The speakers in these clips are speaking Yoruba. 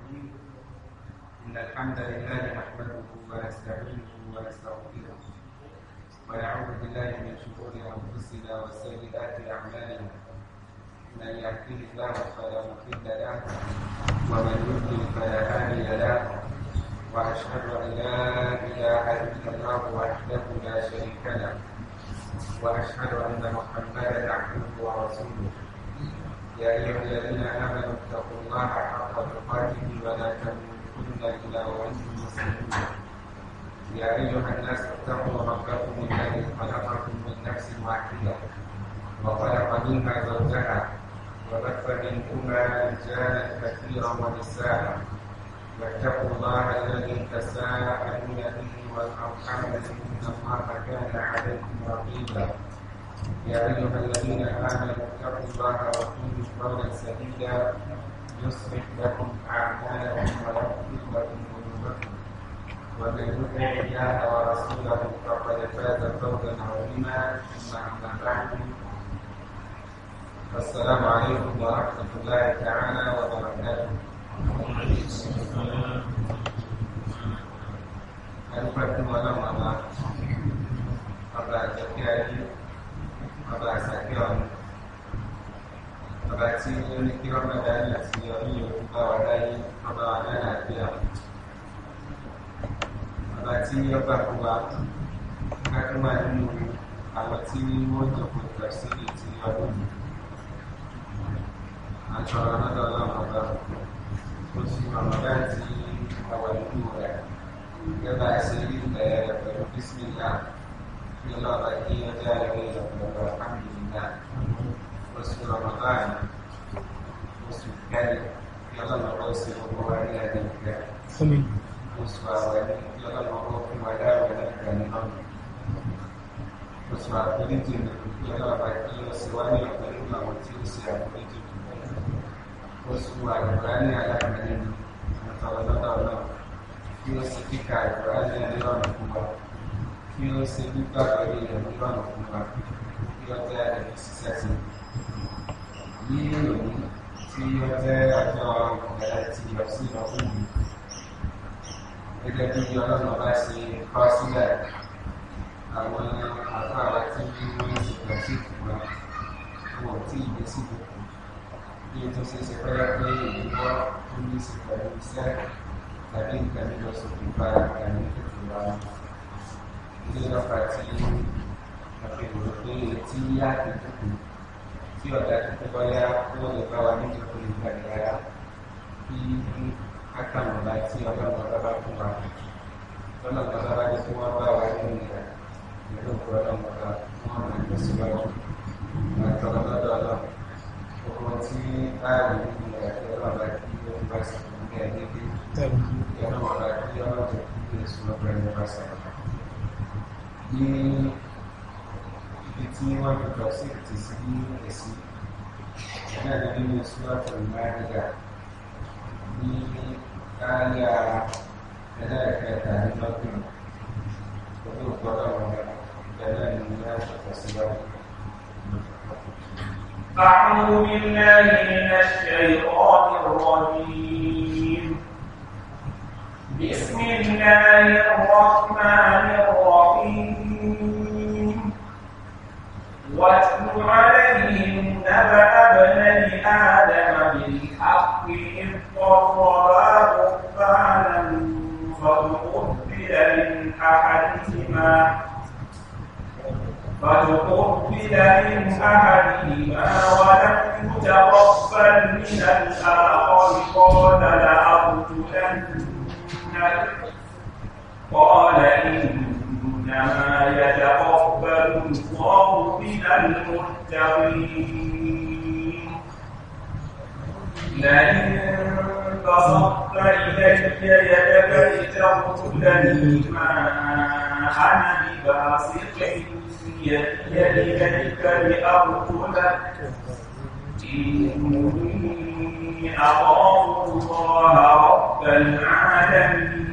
الرجيم إن الحمد لله نحمده ونستعينه ونستغفره ونعوذ بالله من شرور أنفسنا وسيئات أعمالنا من يهده الله فلا مضل له ومن يضلل فلا هادي له وأشهد أن لا إله إلا الله وحده لا شريك له وأشهد أن محمدا عبده ورسوله يا أيها الذين آمنوا اتقوا الله حق تقاته ولا تموتن إلا وأنتم مسلمون يا أيها الناس اتقوا ربكم الذي خلقكم من نفس واحدة وخلق منها زوجها وبث منهما رجالا كثيرا ونساء واتقوا الله الذي تساءلون به والأرحام إن الله كان عليكم رقيبا يا أيها الذين آمنوا اتقوا الله وقولوا قولا سديدا يصلح لكم أعمالكم ويغفر لكم ذنوبكم ومن يطع الله ورسوله فقد فاز فوزا عظيما ثم أما بعد السلام عليكم ورحمة الله تعالى وبركاته. Adapun malam pada hari pada sakian pada sini kira Ramadan siari wadai pada nanti pada sini apa buat kemarin awak sini mau jemput bersih sini aku acara dalam pada musim Ramadan sini awal dua kita sini Bismillah Allah bagi ajar kita alhamdulillah musim Ramadan musim kali Allah berkasi membawa dia juga amin musim awal Allah membawa kepada kita dan musim ini Allah bagi sesuatu yang perlu siap itu musim awal ini adalah menjadi Allah kí ó sì kíkà ìbáraẹni ẹlẹ́rọ̀nà fún wa kí ó sì gbígbàgbọ́ ilé ẹlẹ́rọ̀nà fún wa kí ó jẹ́ ẹ̀rí ṣiṣẹ́ sí ní òní tí ó jẹ́ àjọ ìbẹ̀rẹ̀ ti yọ sí ọdún yìí gẹ́gẹ́ bí ọlọ́run bá ṣe kọ́ sílẹ̀ àwọn àfáà tí wọ́n ti bẹ̀rẹ̀ sí ìfúnra wọn ò tí ì gbé sí ìdókòó bí ó tó ṣe ṣe pẹ́lẹ́ pé ìdíwọ́ tó ní í ṣe pẹ̀lú iṣẹ́ tadi kami masuk kepada kami kedua ini dapat tapi berarti siap itu siapa ada supaya boleh bawa ini juga negara ini akan membaca orang orang tua kalau orang semua bawa ini itu orang orang sesuatu kalau ada promosi tadi orang lagi bahasa yang orang dia jadi semua berani bahasa ini istimewa berkasi di sini esi karena ini semua terlihat ini kaya ada kaitan dengan itu orang dan dunia tersebut. أعوذ بالله من الشيطان الرجيم بسم الله الرحمن الرحيم واتل عليهم نبأ ابني آدم بالحق إذ قربا قربانا فتقبل من أحدهما ولم يتقبل من الآخر قال لأقتلنك قال إنما يتقبل الله من المتقين لئن بسطت إلي يدك لتقتلني ما أنا بباسط يديك لأقتلك إني أخاف الله رب العالمين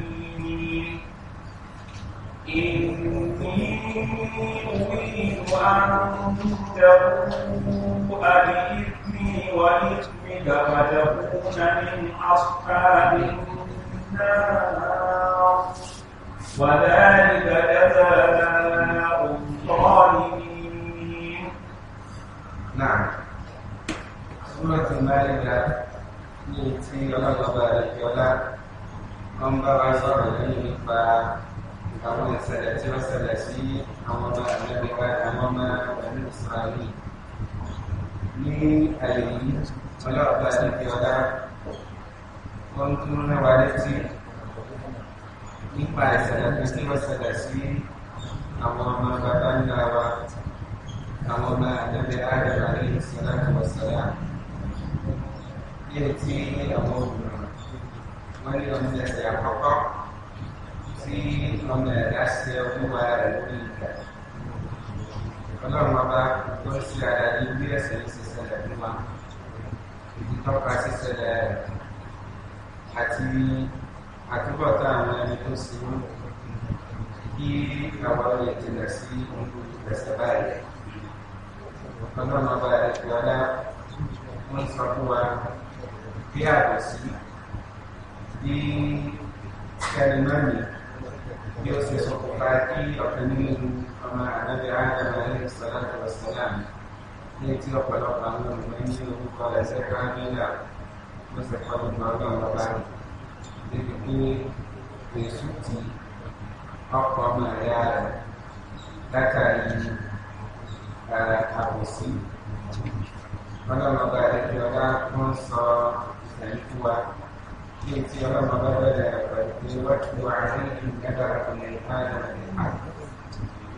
إني أريد أن تبوء بإثمي وإثم فتكون من أصحاب النار وذلك جزاء الظالمين. نعم. سورة المائدة نيتي الله تبارك وتعالى أنبأ صلى àwọn ìṣẹ̀lẹ̀ tí ó ṣẹlẹ̀ sí àwọn ọmọ Amẹ́ríkà àwọn ọmọ ẹ̀mí Israẹli ní àyè yìí ọlọ́ọ̀bá níbi ọ̀dá wọ́n tún rẹwà létí nípa ìṣẹ̀lẹ̀ tí ó ṣẹlẹ̀ sí àwọn ọmọ bàbá ńlá wa àwọn ọmọ Amẹ́ríkà alayhi salatu wa salam ní etí àwọn olùrànlọ́wọ́ wọ́n ní ọmọ ẹ̀sẹ̀ àkọ́kọ́ tí ọmọ ẹ̀dá ṣe olúwa rẹ̀ lórí ìgbà ọlọ́run ọba tó ń ṣe àdáyé bí ẹ̀sẹ̀ yìí ṣe ṣẹlẹ̀ fún wa ìdí tọ́ka ṣíṣẹlẹ̀ rẹ̀ àti àtúbọ̀tán àwọn ẹni tó ṣe wọ́n kí àwọn lè jìnà sí ìgbésẹ̀ báyìí ọlọ́run ọba rẹ̀ fi ọlá wọ́n sọ fún wa bí àbòsí bí kẹrìmọ́nì bí ó ṣe ṣokùnfà kí ọ̀kan nínú ọmọ Ànábì Ádámù alayhi salatu wa salam ní tí ọ̀pọ̀lọpọ̀ àwọn olùmọ̀ ní orúkọ rẹ̀ ṣe kábílà ló ṣe kọ́ nínú ọlọ́run ọba débi pé èṣù ti ọkọ̀ ọmọ ẹ̀yà rẹ̀ látàrí àbòsí ọlọ́run ọba àdéjọ́ ọlá wọ́n sọ ìṣẹ̀lẹ̀ fún wa يأتي رمضان واتل عليهم نبأ سليمان بالحق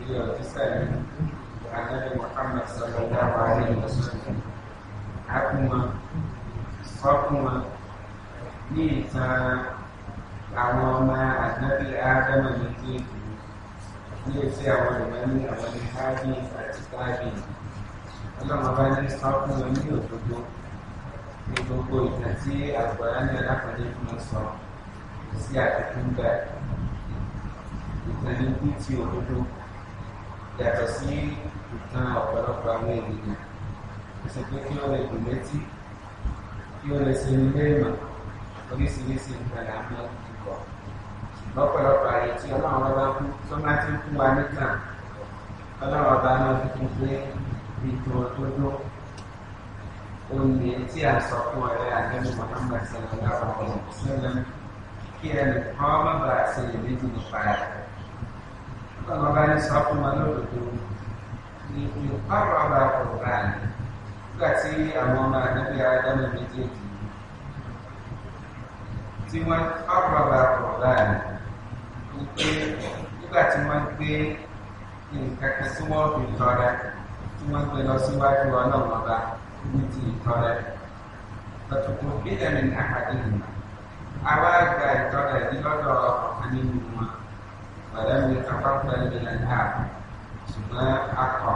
إلى تسأل عن النبي محمد صلى الله عليه وسلم حكما صفما نيتا عوما النبي آدم من جيد يأتي عوما الحادي الأتقابي اللهم بارك صفما يوتو ní gbogbo ìtàn tí àgbàrá ní alákọ̀ọ́lẹ́ fún wọn sọ sí àfikún bẹ́ẹ̀ ìtàn ní bí tí òdodo yàtọ̀ sí ìtàn ọ̀pọ̀lọpọ̀ àwọn ènìyàn ó sì pé kí ó lè dùn létí kí ó lè ṣe nílé ìmọ̀ oríṣiríṣi nǹkan làwọn ìkọ̀ lọ́pọ̀lọpọ̀ àyè tí ọlọ́run ọba kú tó máa ti ń fún wa nìkan ọlọ́run ọba náà fi kún pé ìtàn òdodo òní tí a sọ fún ọ̀rẹ́ àjẹ́mú Muhammad sallallahu alaihi wasallam kí ẹnì kan má bàa ṣe ìrètí nípa rẹ̀. Ọlọ́run ọba ní sọ fún wọn lódodo ní ìpárọ̀ ọba Qur'an nígbà tí àwọn ọmọ àdébí Ádámù méjèèjì tí wọ́n párọ̀ ọba Qur'an wípé nígbà tí wọ́n gbé nǹkan kan tí wọ́n fi tọrẹ tí wọ́n gbé lọ síwájú Ọlọ́run ọba níti ìtọ́rẹ lọ́tùkún bílẹ̀ ní àkàdéhùn àwa gba ìtọ́rẹ ìdílọ́dọ̀ ọ̀kan nínú wọn pẹ̀lú ní kápákọ̀ ìlẹ̀ náà ṣùgbọ́n akọ̀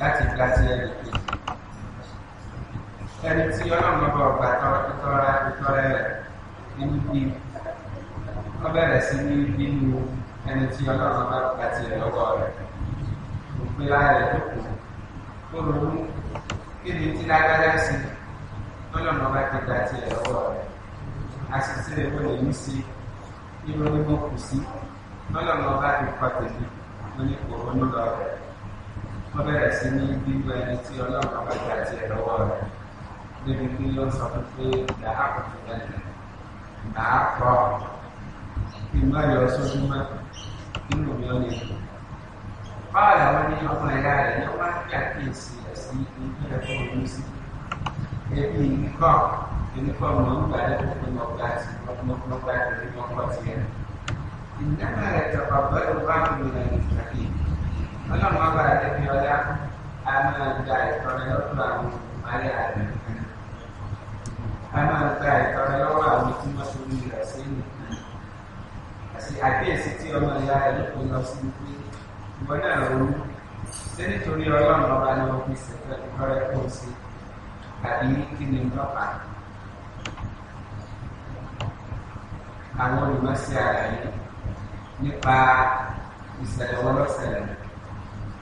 láti gba sí ẹni kejì ẹni tí ọlọ́run ọba ọgbà ìtọ́rẹ rẹ̀ nínú bí wọ́n bẹ̀rẹ̀ sí ní bínú ẹni tí ọlọ́run ọba gba sí ẹ̀ lọ́wọ́ rẹ̀ òpin láàrẹ̀ tó kù ó ronú kíni tí lágbájá sí lọ́lọ́mọ bá ti gba ti ẹ̀rọ rẹ̀ àṣìṣe rẹ̀ wọ́n lè ní sí irú ní mo kù sí lọ́lọ́mọ bá ti kọ́ tèmi wọ́n ní kò ronú lọ rẹ̀ wọ́n bẹ̀rẹ̀ sí ní bíbọ ẹni tí ọlọ́mọ bá gba ti ẹ̀rọ rẹ̀ níbi pé ó sọ fún pé dàá kò tó bẹ̀rẹ̀ dàá kọ́ kí n má yọ sójú mọ́ nínú mi ò lè dùn. Báwo làwọn ní ọmọ ẹ̀yà rẹ̀ ní wọ́n á fi àkíyèsí sí ilé ẹ̀kọ́ ìlú sí ẹbí nìkan mọ̀ ń gbà lẹ́kọ̀ọ́ pé wọ́n gbà sí ọgbọ́gbọ́gbà ìlú wọn kọ́ sí ẹ̀. ìdáná rẹ̀ tọ̀pọ̀ gbọ́dọ̀ bá mi lọ ní ìtàkì ọlọ́run ọba àdébí ọlá a máa gba ìtọ́rẹ lọ́dọ̀ àwọn ayé àrẹ a máa gba ìtọ́rẹ lọ́wọ́ àwọn tí wọ́n torí rẹ̀ sí nìkan àti àkíyèsí tí ọmọ ìyá rẹ̀ ló lọ sí pé ìwọ náà ronú ṣé nítorí ọlọ́run ọba ni wọ́n fi ṣètò ìtọ́rẹ kó o sí àbí kí ni lọ́pàá. Àwọn olùmọ̀sí àlàyé nípa ìṣẹ̀lẹ̀ wọn lọ́sẹ̀lẹ̀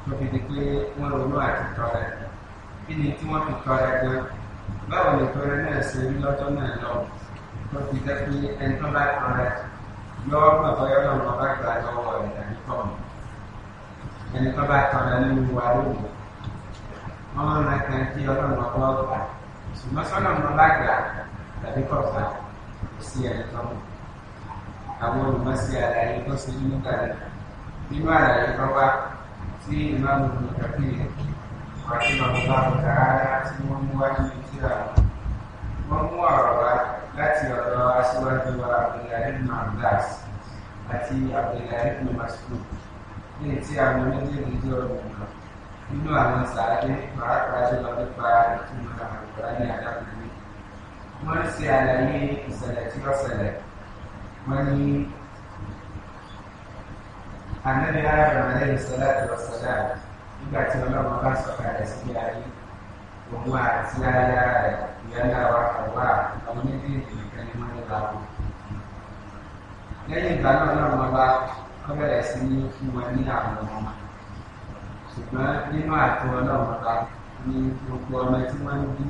tó fi di pé wọ́n ronú àti tọrẹ kí ni tí wọ́n fi tọrẹ gan báwo ni ìtọ́rẹ náà ṣe rí lọ́jọ́ náà lọ tó fi jẹ́ pé ẹni tó bá tọrẹ yọ mọ̀ bọ́yọ́ náà wọ́n bá gbà lọ́wọ́ rẹ̀ tàbí kọ́ọ̀mù ẹni tó bá tọrẹ nínú wa lónìí wọ́n rán kan kí ọlọ́run ọkọ̀ ọgbà ṣùgbọ́n sọ́nà wọn bá gbà tàbí kọ̀ọ̀gbà kò sí ẹni tó mọ̀ àwọn olùmọ̀sí àlàyé tó ṣe nígbà rẹ̀ nínú àlàyé tó wá tí ìmáàmù ìgbàkiri àti bàbá ọ̀gára tí wọ́n mú wá nínú tíra wọ́n mú ọ̀rọ̀ wá láti ọ̀dọ̀ aṣíwájú wa Abdullahi ibn Abbas àti Abdullahi ibn Mas'ud ní tí àwọn méjèèjì jẹ́ olùmọ̀ nínú àwọn sàádé pàápàá jùlọ nípa ìtumọ̀ àgbà ní àdákùnrin wọ́n ṣe àlàyé ìṣẹ̀lẹ̀ tí ó ṣẹlẹ̀ wọ́n ní Ànábì Ádámù alayhi salatu wa salam nígbà tí ọlọ́run bá sọ̀kalẹ̀ sí ayé òun àti aya rẹ̀ ìyálà wa Háwà àwọn méjèèjì nìkan ni wọ́n ń la wọn. lẹ́yìn ìgbà náà ọlọ́run bá wọ́n bẹ̀rẹ̀ sí ní fún wọn ní àwọn ọmọ ṣùgbọ́n nínú àtò ọlọ́run bá ní gbogbo ọmọ tí wọ́n ń bí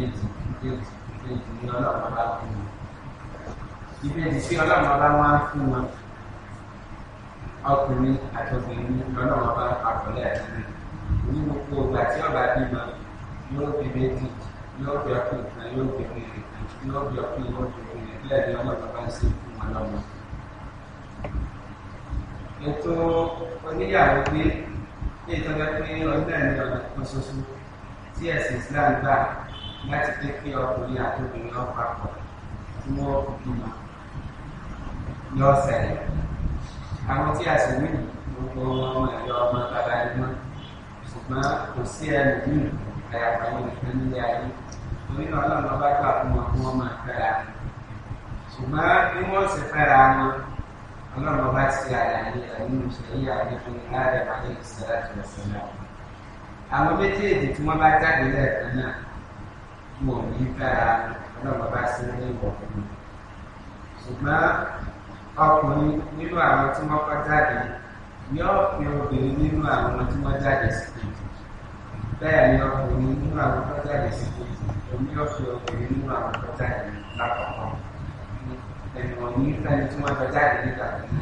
ìbejì ní ọlọ́run bá fún wọn. ìbejì tí ọlọ́run bá wọ́n á fún wọn ọkùnrin àti obìnrin lọ́lọ́wọ́ bá papọ̀ lẹ́ẹ̀kan ní gbogbo ìgbà tí ọba bímọ yóò bí méjì yóò bí ọkùnrin kan yóò bí obìnrin kan yóò bí ọkùnrin yóò bí obìnrin bẹ́ẹ̀ ni ọlọ́wọ́ bá ń ṣe fún wọn lọ́mọ. ètò oníyàwó pé ní ìtọ́jú pé ọdún ẹ̀ní ọ̀nà kan ṣoṣo tí ẹ̀sìn Islam gbà láti pé kí ọkùnrin àti obìnrin ọ̀ papọ̀ tí wọ́n bímọ yóò ṣẹlẹ̀. àwọn tí a sì ní gbogbo ọmọ ẹ̀yọ ọmọ bàbá ẹ̀gbọ́n ṣùgbọ́n kò sí ẹnu ní àyàfà wọn nìkan nílé ayé torí náà ọlọ́run bá gbà fún wọn kí wọ́n máa fẹ́ra ṣùgbọ́n bí wọ́n sì fẹ́ra wọn ọlọ́run bá ti àlàyé ẹ̀yìn ìṣẹ̀lẹ̀ àyè fún Ádámù alayhi salatu wa salam. àwọn méjèèjì tí wọ́n bá jáde lẹ́ẹ̀kan náà wọn ò ní fẹ́ra ọlọ́run bá sí ní ìwọ̀ fún wọn ṣùgbọ́n ọkùnrin nínú àwọn tí wọ́n kọ́ jáde yóò fi obìnrin nínú àwọn tí wọ́n jáde sí kejì bẹ́ẹ̀ ni ọkùnrin nínú àwọn tó jáde sí kejì òun yóò fi obìnrin nínú àwọn tó jáde lákọ̀ọ́kọ́ ẹ̀nì wọ̀nyí fẹ́ni tí wọ́n jọ jáde nígbà tó ní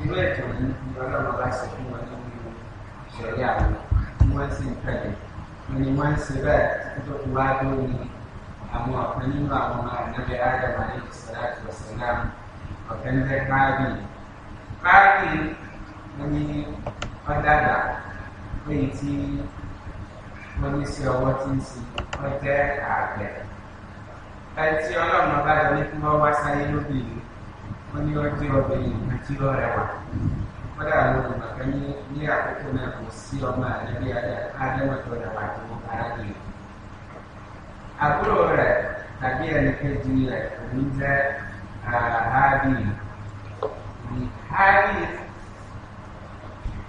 irú ètò yìí ni ọlọ́run bá ṣe fún wọn nínú ìṣẹ̀lẹ̀ àwọn tí wọ́n sì ń tẹ̀lé wọn ni wọ́n ń ṣe bẹ́ẹ̀ tó fi wá lórí àwọn ọ̀kan nínú àwọn ọmọ Ànábì Ádámù alayhi salatu wa salam ọ̀kan jẹ́ káàdì wọ́n ní ọ̀dàdà léyìí tí wọ́n ní sí ọwọ́ tí ń sin wọ́n jẹ́ àgbẹ̀ ẹni tí ọlọ́run bá lọ ní kí wọ́n wá sáyé lóbìnrin wọ́n ní wọ́n jẹ́ obìnrin nǹkan tí ó rẹwà wọ́n dà lórí màkà ní àkókò náà kò sí ọmọ Ànábì Ádámù tó rẹwà tó arábìnrin àbúrò rẹ̀ tàbí ẹnì kejì rẹ̀ òun jẹ́ Hábìlì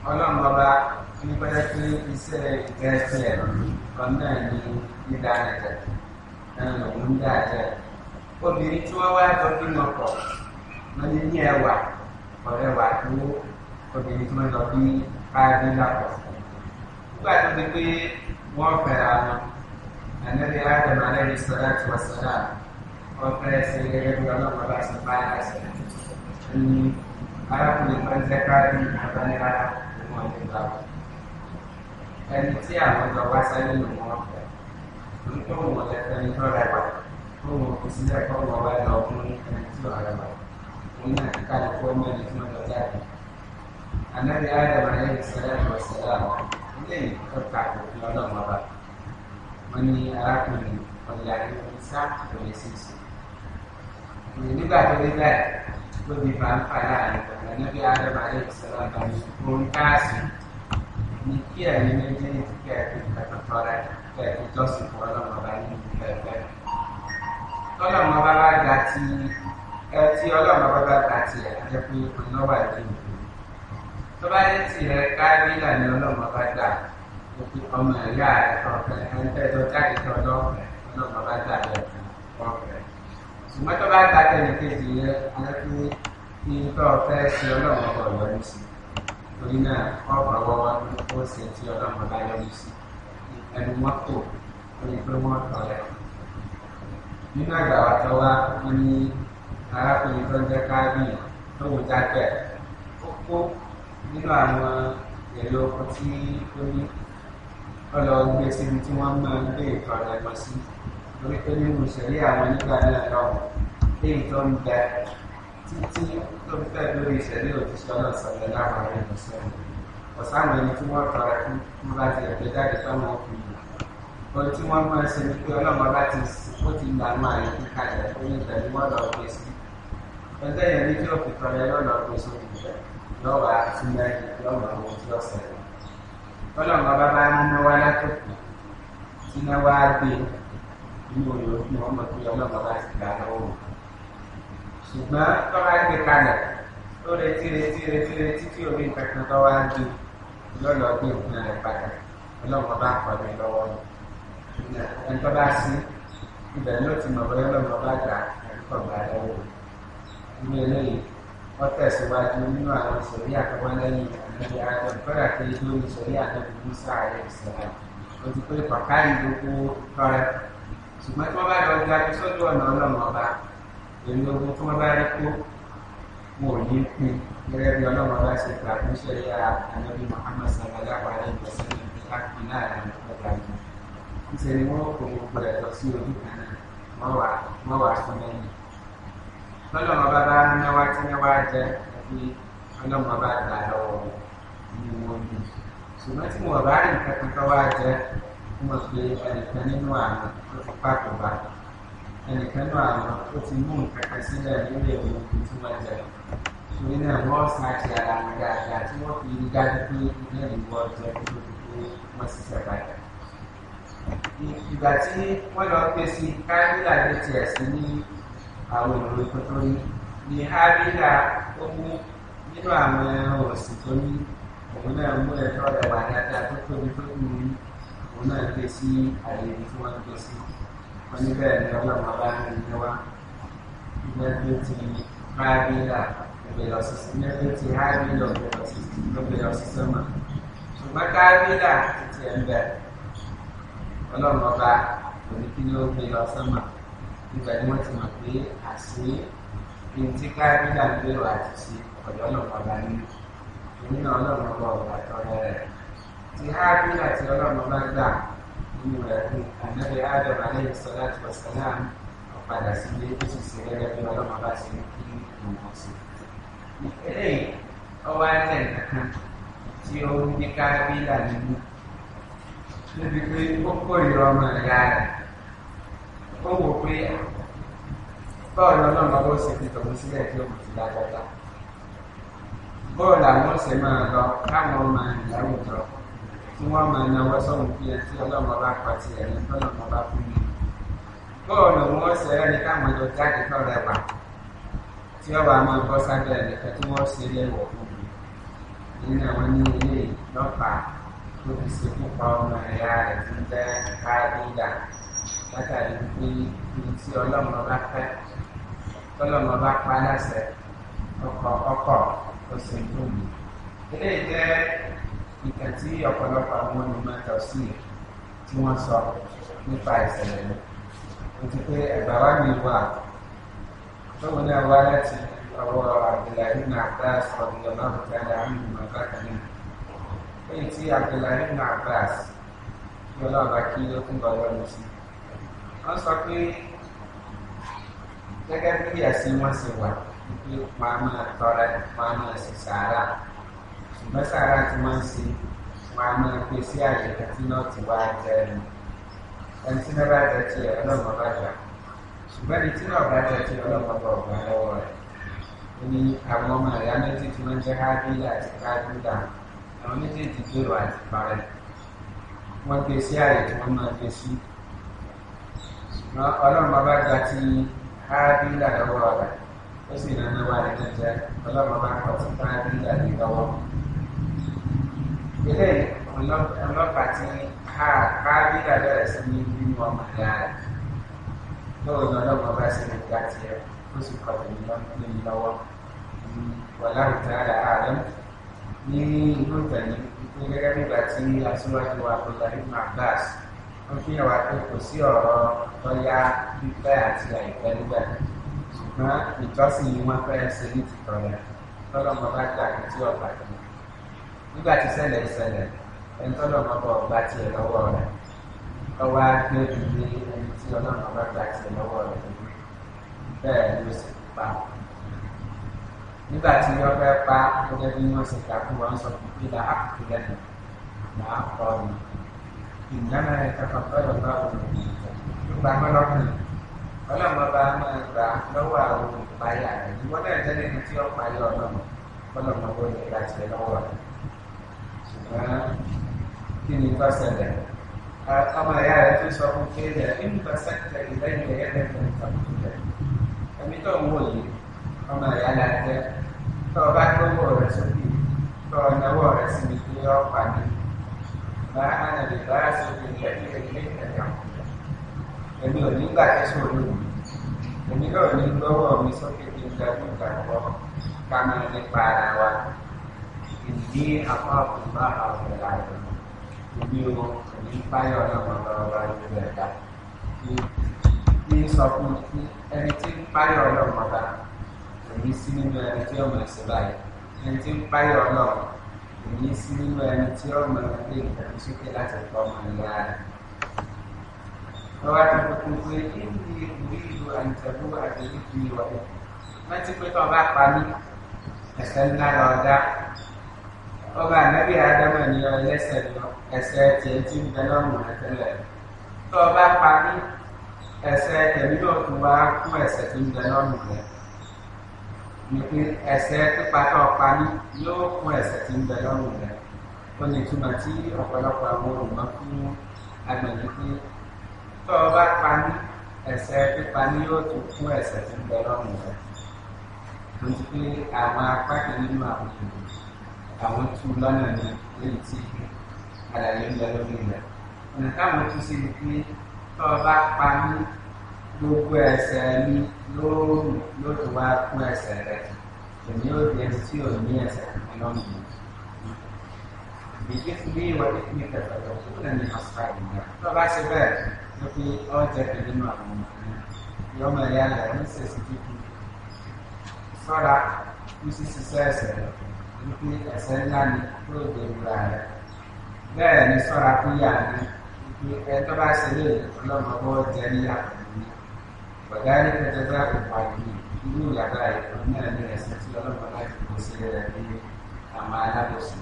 ọlọ́run ọba ní pẹ́lẹ́ pé iṣẹ́ ìgbẹ́sẹ̀ ọ̀nà ní dídájẹ́ ẹ̀rọ ń dájẹ́ obìnrin tí wọ́n wá jọ bímọ pọ̀ wọ́n ní ẹwà ọ̀rẹ́wà tó obìnrin tí wọ́n lọ bí Hábìlì pọ̀ nígbà tó di pé wọ́n fẹ́ra wọn Ànábì Ádámù alayhi salatu wa salam ọ̀fẹ́ ṣe gẹ́gẹ́ bí ọlọ́run ọba ṣe bá ẹ̀ṣẹ̀ ní arákùnrin kan jẹ́ káàdì àbánílára ìwọ̀n ìgbà ẹni tí àwọn ọjọ́ wá sẹ́yìn ló wọ́n fẹ́ torí tó wọ́n lẹ́fẹ́ ní tó rẹwà tó wọ́n kò sílẹ̀ kọ́ wọ́n wá lọ fún ẹni tí ò rẹwà òun náà ti ká lè fọ́ mẹ́rin tí wọ́n lọ jáde. Ànábì Ádámù alayhi salatu wa salam ilé ìtọ́ka òfin ọlọ́run ọba wọ́n ní arákùnrin ọ̀là ìsá ìròyìn sísè nígbà tó dé bẹ́ẹ̀ lóbi fàǹfà láàrin Ànábì Ádámù alayhi salatu wa salam orí káàsì ní kí ẹ̀yin méjèèjì kí ẹ̀kí ìpẹ̀tọ̀tọ̀ rẹ̀ kí ẹ̀kí jọ́sìn fún ọlọ́run ọba nínú ìfẹ́ tọ́lọ́run ọba bá ga tí ọlọ́run ọba bá ga tí ẹ̀ jẹ́ pé ọlọ́wà ìdí ìlú tó bá yẹ tí ẹ Kábílà ní ọlọ́run ọba gbà ọmọ ẹ̀yà ọ̀fẹ́ ẹ̀ńtẹ́jọ jáde tó ọlọ́fẹ́ ọlọ́run ọba gbà lẹ́ẹ̀kan ọ̀fẹ́ ṣùgbọ́n tó bá gba tẹnìkejì yẹ alẹ́kùn ní tó ọ̀fẹ́ sí ọlọ́run ọba ọ̀yọ́rí sí torí náà ọ̀pọ̀ ọwọ́ ó ṣe tí ọlọ́run ọba yọrí sí ẹnu mọ́tò ó ní pé wọ́n tọ̀ ẹ́ nínú àgbà wa tó wá wọn ní arákùnrin tó ń jẹ́ káàbì tó wù jágbẹ̀ ó kó nínú àwọn èrè oko tí ó ní ọlọ́ gbé síbi tí wọ́n máa ń gbé ìtọ́jú ẹ̀gbọ́n sí torí pé nínú ìṣẹ̀lẹ̀ àwọn nígbà náà lọ́wọ́ léyìí tó ń bẹ títí tó ń fẹ́ lórí ìṣẹ̀lẹ̀ òjíṣẹ́ ọlọ́sọ̀rọ̀ láwọn ará ìmọ̀sẹ́yìn ọ̀sáwọn ẹni tí wọ́n tọrọ fún wọn bá ti ẹ̀gbẹ́ jáde táwọn ọkùnrin ohun tí wọ́n máa ń ṣe ni pé ọlọ́mọ bá ti ó ti lànà àyè kíkalẹ̀ fún ìtẹ̀lé wọ́n lọ gbé sí ẹgbẹ́ yẹn ní kí ó fi tọrẹ lọ́nà gbé sórí ìfẹ́ lọ́wọ́ àti mẹ́rin lọ́nà owó tí ó ṣẹlẹ̀ ọlọ́mọ bá bá níná wá látòkù tí náà wá gbé nínú òyìnbó wọn mọ̀ pé ọlọ́mọ bá ti gbà lọ́wọ́ ṣùgbọ́n tó bá gbé kalẹ̀ ó retí tí orí nǹkan tó wá gbé lọ́lọ́ gbé òkúta rẹ̀ padà ọlọ́mọ bá pọ̀ mí lọ́wọ́ ẹni tó bá sí ibẹ̀ ló ti mọ̀ bóyá ọlọ́mọ bá gbà ẹ̀kọ́ gbà lọ́wọ́ nínú eléyìí wọ́n tẹ̀síwájú nínú àwọn ìṣòrí àkọ́kọ́ lẹ́yìn ànábi adam kọ́dà pé lórí ìṣòrí ànábi musa ààrẹ ìṣẹ̀lẹ̀ ó ti pé kọ̀ọ̀ká ìdókò tọrẹ ṣùgbọ́n tí wọ́n bá lọ gba sójú ọ̀nà ọlọ́mọ ọba èmi ogun tí wọ́n bá rí kó wọn ò ní pín gẹ́gẹ́ bí ọlọ́mọ bá ṣe gbà fún ṣẹlẹ̀ ànábi muhammad sallallahu alayhi wa sallam káàkiri láàrin ọjà yìí níṣẹ́ ni wọ́n kó gbogbo ẹ̀ lọ sí ojú kan náà wọ́n wà fún lẹ́yìn lọ́lọ́mọ bá bá náwá tí náwá jẹ́ ẹbí ọlọ́mọ bá gbà lọ́wọ́ ní wọn ní ṣùgbọ́n tí wọ́n bá rí nǹkan kan tó wá jẹ́ wọ́n pe ẹnìkan nínú àwọn tó ti pàtó bá ẹnìkan nínú àwọn tó ti mú nǹkan kan sílẹ̀ nílé ìwé tí wọ́n jẹ torí náà wọ́n ṣáàtì ara wọn dáadáa tí wọ́n fi rí dájú pé ilé ìwọ jẹ́ tó ti pé wọ́n sì ṣẹ̀bàjẹ́ ìgbà tí wọ́n lọ pé sí káyọ̀dá ló tiẹ̀ sí ní àwọn ìròyìn tó tó ní hábílà ó mú nínú àwọn ẹran ọ̀sìn tó ní òun náà mú ẹ̀tọ́ rẹ̀ wà dáadáa tó tóbi tó kù ní òun náà gbé sí àyè ibi tí wọ́n gbé sí wọ́n ní bẹ́ẹ̀ ni ọlọ́mọ bá ń rìn níwá ìgbẹ́gbẹ́ ti hábílà ìgbẹ́gbẹ́ ti hábílà ògbé lọ sí sọ́mà ṣùgbọ́n kábílà ti ẹ̀ ń bẹ̀ ọlọ́mọ bá òní kí ni ó gbé lọ sọ́mà nígbà tí wọ́n ti mọ̀ pé àṣé ní tí kábílà ń gbèrò àti sí ọ̀dọ́ ọlọ́mọ bá nínú òun náà ọlọ́mọ bá ọ̀gá tọrẹ rẹ̀ tí hábílà tí ọlọ́mọ bá gbà nínú rẹ̀ fún ànábì Adam alayhi salatu wa salam ọ̀padà sí ilé tó sì ṣe gẹ́gẹ́ bí ọlọ́mọ bá ṣe kí òun sí. eléyìí ọwọ́ ẹ̀jẹ̀ nǹkan tí ó ń ní kábílà nínú níbi pé ó kórìíra ọmọ ìyá rẹ̀ ó wò pé bọ́ọ̀lù ọlọ́mọ bó ṣe fi tòun sílẹ̀ tí ó kù sí lágbàdá bọ́ọ̀lù àwọn ṣe máa lọ káwọn ọmọ ìyàwó jọ tí wọ́n máa náwó sọ́hun fi ẹ̀ tí ọlọ́mọ bá pa ti ẹ̀yìn tọ́lọ́mọ bá fún mi bọ́ọ̀lù wọn ṣe ẹni káwọn jọ jáde tọ́ rẹwà tí ọba máa bọ́ sábẹ́ ẹ̀nìkan tí wọ́n ṣe léwọ̀ fún mi nínú àwọn ní ilé lọ́pàá tó fi ṣe púpọ̀ ọmọ ẹ̀yà rẹ̀ tí ń jẹ́ káàdìdà látàrí pé ibi tí ọlọ́mọ bá fẹ́ tọ́lọ́mọ bá pa láṣẹ ọkọ̀ ó sì ń dùn mí. eléyìí jẹ́ ìtàn tí ọ̀pọ̀lọpọ̀ àwọn onímọ̀ tọ̀sí tí wọ́n sọ nípa ìṣẹ̀lẹ̀ yìí. mo ti pé ẹ̀gbà wá mi wà tóun náà wá láti ọwọ́ Abdullahi ibn Abbas radiyallahu ta'ala anhu bákan náà. lẹ́yìn tí Abdullahi ibn Abbas kí ọlọ́ọ̀bá kí ló tún bọ̀ lọ́nà sí wọ́n sọ pé gẹ́gẹ́ bí ẹ̀sìn wọn ṣe wà wípé máa máa tọrẹ máa máa ṣe sàárà ṣùgbọ́n sàárà tí wọ́n ń ṣe máa máa pè sí àyè kan tí náà ti wá jẹ ẹni tí náà bá jẹ tí ọlọ́mọ bá gbà ṣùgbọ́n ẹni tí náà bá jẹ tí ọlọ́mọ bá ọ̀gbà lọ́wọ́ rẹ̀ ó ní àwọn ọmọ ẹ̀yà méjì tí wọ́n jẹ́ hábílà àti kábílà àwọn méjèèjì gbèrò àti parẹ́ wọ́n gbé sí àyè tí wọ́n máa gbé sí ọlọ́run bá gba ti hábílà lọ́wọ́ rẹ̀ ó sì nana wà ní jẹjẹ ọlọ́run bá kọ́ ti hábílà ní lọ́wọ́ eléyìí ọlọ́pàá ti hábílà bẹ̀rẹ̀ sí ní bínú ọmọ ìyá rẹ̀ lọ́wọ́ ní ọlọ́run bá sì ní gba tiẹ̀ ó sì kọ́ tèmi lọ́wọ́ wọ̀lá òtún ààrẹ ní ìlú ìtẹ̀lé gẹ́gẹ́ nígbà tí aṣíwájú wa Abdullahi ibn Abbas wọ́n fi hàn wá pé kò sí ọ̀rọ̀ lọ́yà fífẹ́ àti àìpẹ́ níbẹ̀ ṣùgbọ́n ìjọsìn ni wọ́n fẹ́ ṣe ní ti tọ̀rẹ́ tọ́lọ́mọ bá gbà tí ọ̀gbà tó nígbà tí ṣẹlẹ̀ ẹni tọ́lọ́mọ bọ̀ gbà tiẹ̀ lọ́wọ́ rẹ̀ lọ́wọ́ á gbé ìdílé ẹni tí ọlọ́mọ bá gbà tiẹ̀ lọ́wọ́ rẹ̀ bẹ́ẹ̀ ló sì pa nígbà tí wọ́n fẹ́ pa gẹ́gẹ́ bí wọ́n ṣe kà fún wọn sọ fún kí la ákùkù lẹ́nu máa kọ́ ni ìdáná ẹ̀ka fọ́lọ̀ bá wọn nípa mọ́lọ́kùnrin ọlọ́mọba máa gbà lọ́wọ́ àwọn olùpayà rẹ̀ ìwọ́n náà jẹ́ nínú tí ó payà ọlọ́mọ ọlọ́mọba ó lè gbà tiẹ̀ lọ́wọ́ rẹ̀ ṣùgbọ́n kí ni tó ṣẹlẹ̀ ọmọ ìyá rẹ̀ tó sọ fún kéèyàn nínú tó ṣẹlẹ̀ ìlẹ́yìn ẹ̀yẹ́dẹ́gbẹ̀rún ìtàkùnlẹ̀ ẹ̀mí tó ń wò yìí ọmọ ìyá la jẹ́ tó o bá gbówó rẹ̀ sókè tó o náwó rẹ̀ sí ibi tí ó pa ní bá ànàbì bá sókè lẹ́yìn ẹ̀yà èmi ò ní gbà tẹ́sán olóògùn èmi náà ní gbówó mi sókè kí n gbàgbọ́ ìgbàgbọ́ ká máa nípa ara wa ìdí àpapọ̀ bá àwọn ẹ̀rọ àìrọ̀ ìbí o ní páyọ̀ náà wọn lọ́wọ́ bá ìlú ẹ̀dá ní sọ fún ẹni tí ń páyọ̀ ọlọ́run ọba èyí sí nínú ẹni tí ọmọ ẹ̀sẹ̀ báyìí ẹni tí ń páyọ̀ ọlọ́run èyí sí nínú ẹni tí ọmọ ilé ìtàkùn sókè láti fọ́ ọmọ ìyá rẹ̀ lọ́wọ́ tó kúkú pé ìlú ìlú àìtẹ̀bú àti ìlú ìwọ̀lẹ̀ wọ́n ti pé tó ọba pa ní ẹ̀sẹ̀ ńlá lọ́ọ́dá ọba ànábì ádámà ní ẹlẹ́sẹ̀ lọ ẹ̀sẹ̀ tiẹ̀ tí ń bẹ lọ́rùn rẹ̀ tẹ́lẹ̀ tó ọba pa ní ẹ̀sẹ̀ tẹ̀mí náà tún wá fún ẹ̀sẹ̀ tí ń bẹ lọ́rùn rẹ̀ ní pé ẹ̀sẹ̀ pípa tó ọpa ní yóò fún ẹ̀sẹ̀ tí ń bẹ lọ́rùn rẹ̀ ó ní ìtumọ̀ tí ọ̀pọ̀lọpọ̀ àwọn olùmọ̀ fún agbẹ̀yìn pé tó ọba pa ní ẹ̀sẹ̀ pípa ní yóò tún fún ẹ̀sẹ̀ tí ń bẹ lọ́rùn rẹ̀ tó ti pé àwọn apá kan nínú àwọn ènìyàn àwọn tún lọ́nà ní èyí tí àlàyé ń lọ lórí rẹ̀ ọ̀nà táwọn tún sí ni pé tó o bá pa ní gbogbo ẹsẹ̀ ní lóòrùn yóò tó wá fún ẹsẹ̀ rẹ̀ èmi yóò di ẹni tí ò ní ẹsẹ̀ lọ́nà yìí ìdíje fún bí ìwà ní kíni kẹfẹ́ lọ fún ẹni ọ̀sán ìgbà tó o bá ṣe bẹ́ẹ̀ ló fi ọ̀jẹ̀ pé nínú àwọn ọmọ ìyọ́mọ ẹ̀yà rẹ̀ ń ṣèṣì kíkú sọ́ra kú sí ṣiṣẹ́ ẹsẹ̀ rẹ̀ wípé ẹ̀ṣẹ̀ ńlá ni yóò gbé ìwúra rẹ̀ bẹ́ẹ̀ ni sọ́ra fún yà ní wípé ẹ tó bá ṣe lé ọlọ́mọbọ́ jẹ́ ní àpòlù ọ̀gá ní pẹ̀tẹ́tẹ́ òpá yìí inú ìyàgbá ìtàn náà ní ẹ̀sìn tí ọlọ́mọ láti kó sí rẹ̀ ní àwọn alábòsí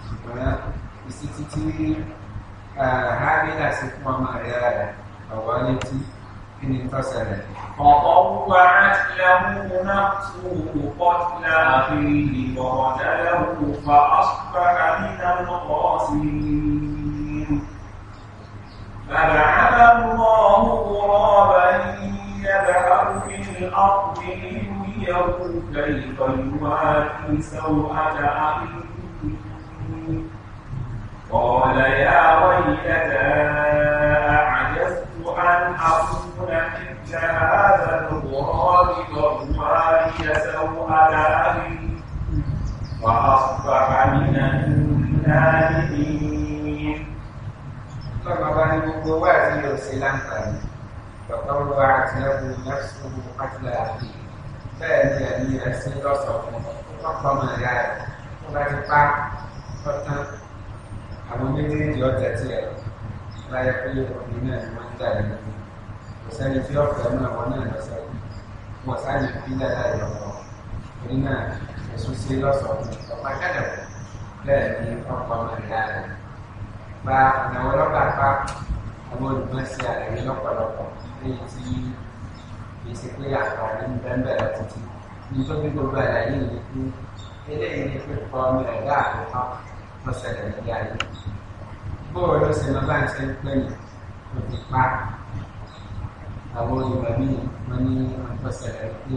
ṣùgbọ́n ìsí títí hábílà sí fún ọmọ rẹ̀ ọ̀wọ́ létí kí ni tó ṣẹlẹ̀. فطوعت له نفسه قتل أخيه فقتله فأصبح من الخاسرين فبعث الله غرابا يبحث في الأرض ليريه كيف يواري سوءة أخيه قال يا ويلتى أعجزت أن أكون هذا الغراب فأواري سوءة أخي وأصبح من النادمين. طبعا النبوات يرسلان فطوعت له نفسه قتل أخيه فإن يأتي السيرة فقام ذلك وفتقع فتن أبو méjèèjì ọjà tí ẹ láyé pé ọkùnrin náà ni wọ́n ń dà nínú kò sẹ́ni tí ọ̀fẹ́ náà wọ́n náà lọ sẹ́yìn wọ́n sáyé fi dáadáa ìrọ̀pọ̀ orí náà ẹ̀sùn sí lọ́sọ̀ọ́ ọ̀pá kẹ́dẹ̀kọ̀ bẹ́ẹ̀ ni ọ̀pọ̀ ọmọ ìyá rẹ̀ gba àwọn ọlọ́pàá pa àwọn olùgbọ́n sí àlàyé lọ́pọ̀lọpọ̀ lẹ́yìn tí kì í ṣe pé àǹfààní ń bẹ́ẹ̀ lọ títí ní tó bí gbogbo àlàyé yìí fún eléyìí ni pé kọ́ ọmọ ẹ̀dá àkọ́kọ́ tó ṣẹlẹ̀ nílé ayé bóòrò ló ṣe lọ bá ń ṣe ń pè ní kò ti pa àwọn olùgbà míì wọ́n ní ọjọ́ ṣẹlẹ̀ pé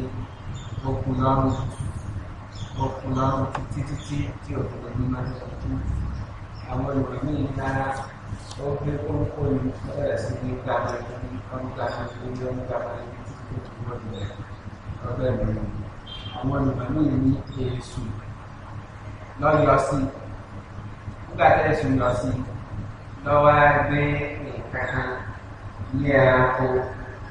ó kú lọ́rùn títí tí ò fi ní máa ń tọ́jú àwọn olùgbà míì rárá ó gbé kóńkó ní bẹ̀rẹ̀ sí ní gbàgbọ́ ní ọ̀nùgbàgbọ́ ní ọ̀nùgbàgbọ́ ní títí tó ti wọ́n lẹ̀ ọgbẹ́ ìlú àwọn olùgbà míì ní èṣù lọ́yọ̀ sí nígbà tí èṣù lọ sí lọ́wọ́ gbé kankan ní ẹranko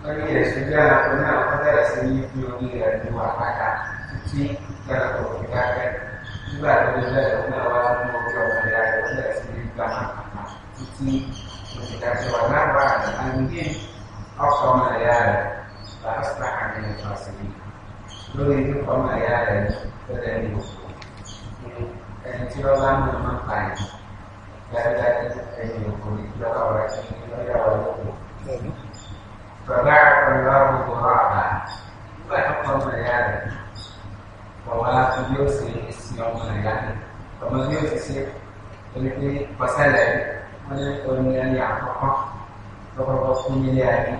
lórí ẹ̀sùn bí ẹranko náà wọ́n bẹ̀rẹ̀ sí ní fi orí rẹ̀ lu àpáta títí ẹranko fi dákẹ́ nígbà tó lè bẹ̀rẹ̀ ó náà wá mú ojú ọmọ ìyá rẹ̀ ó bẹ̀rẹ̀ sí ní gbà máa títí òṣìṣẹ́ wà náà wà ní àgbègbè ọkọ̀ ọmọ ìyá rẹ̀ làásìlá àmì ìfàsìlì lórí ìdúkọ̀ ọmọ ìyá rẹ̀ bẹ̀rẹ̀ ní òkú ẹni tí wọ́n bá mú ọmọ pa ẹ̀ dáadáa ẹni òkú lọ́kọ̀ ọ̀rẹ́ sí lọ́yà ọlọ́kùn. Bàbá ọ̀rọ̀ ọ̀gbọ̀n àbá nígbà tó kọ́ ọmọ ìyá rẹ̀ ọ̀wá tó bí ó ṣe sí ọmọ ìyá rẹ̀ ọmọ bí ó ti ṣe ẹni pé pọ̀sẹ́lẹ̀ wọ́n ní orin ẹni àkọ́kọ́ lọ́kọ̀ọ́kọ́ fún ilé ayé.